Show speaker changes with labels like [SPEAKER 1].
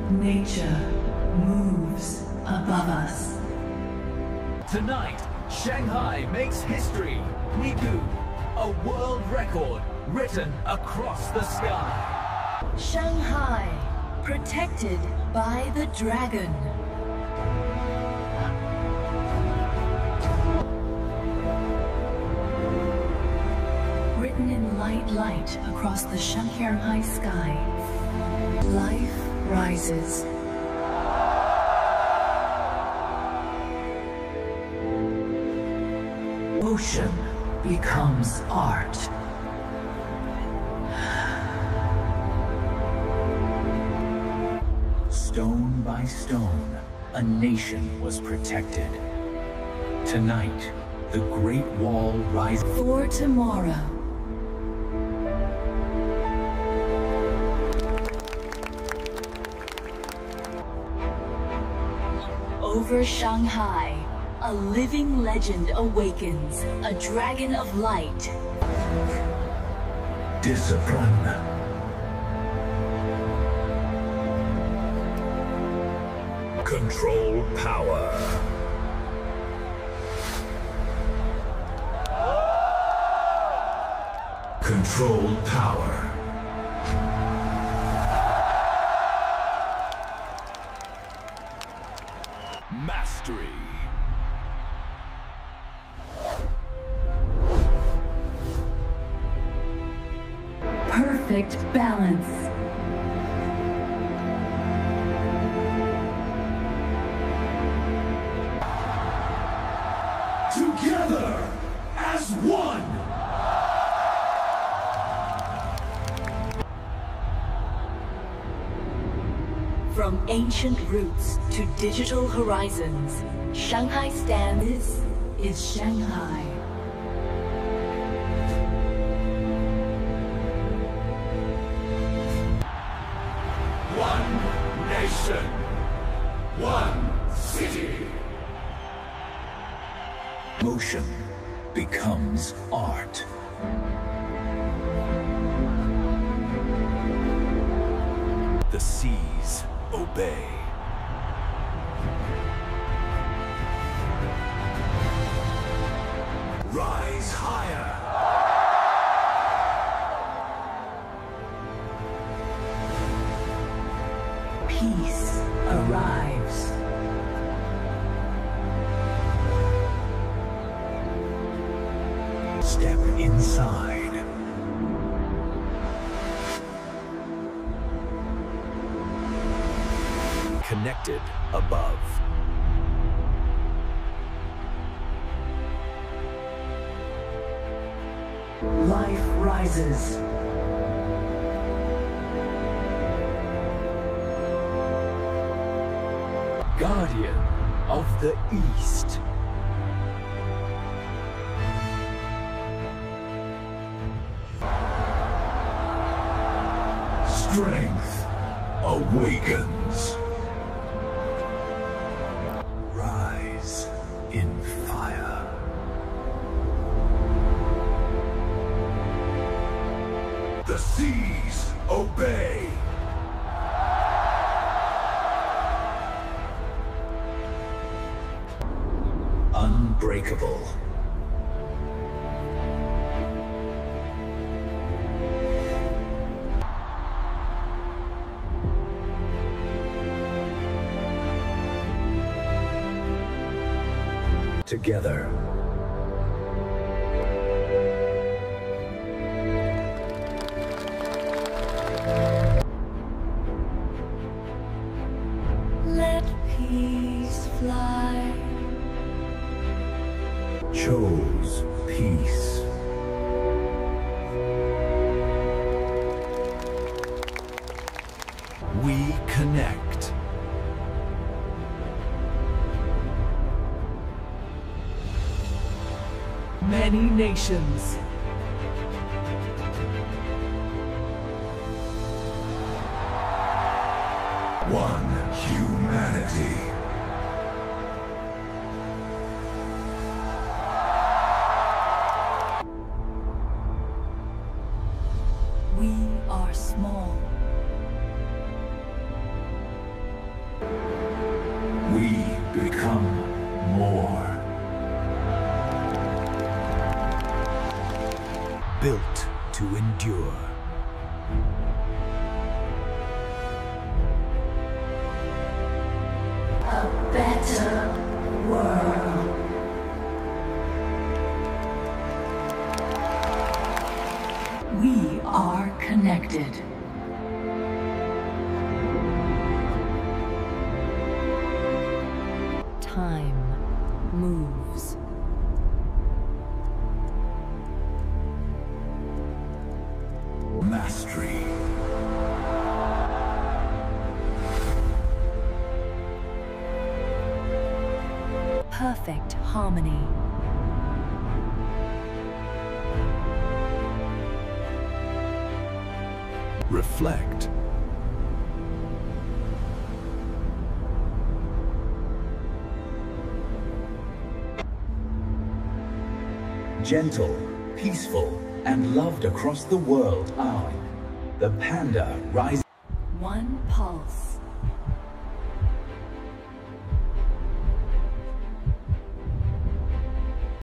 [SPEAKER 1] Nature moves above us.
[SPEAKER 2] Tonight, Shanghai makes history. Niku, a world record written across the sky.
[SPEAKER 1] Shanghai, protected by the dragon. Written in light across the Shanghai sky. Life rises. Ocean becomes art.
[SPEAKER 2] Stone by stone, a nation was protected. Tonight, the Great Wall rises.
[SPEAKER 1] For tomorrow. Over Shanghai, a living legend awakens, a dragon of light.
[SPEAKER 2] Discipline. Control power. Control power. Mastery.
[SPEAKER 1] Perfect balance.
[SPEAKER 2] Together as one.
[SPEAKER 1] From ancient roots to digital horizons, Shanghai stands. This is Shanghai.
[SPEAKER 2] One nation, one city. Motion becomes art. The seas obey. Rise higher.
[SPEAKER 1] Peace arrives.
[SPEAKER 2] Step inside. Connected above.
[SPEAKER 1] Life rises.
[SPEAKER 2] Guardian of the East. Strength awakens. Rise in fire. The seas obey. Unbreakable. Together.
[SPEAKER 1] Let peace fly.
[SPEAKER 2] Chose peace. We connect.
[SPEAKER 1] Many nations.
[SPEAKER 2] One humanity.
[SPEAKER 1] We are small.
[SPEAKER 2] Become more. Built to endure.
[SPEAKER 1] A better world. We are connected. Time moves.
[SPEAKER 2] Mastery.
[SPEAKER 1] Perfect harmony.
[SPEAKER 2] Reflect. Gentle, peaceful, and loved across the world are the panda rising.
[SPEAKER 1] One pulse.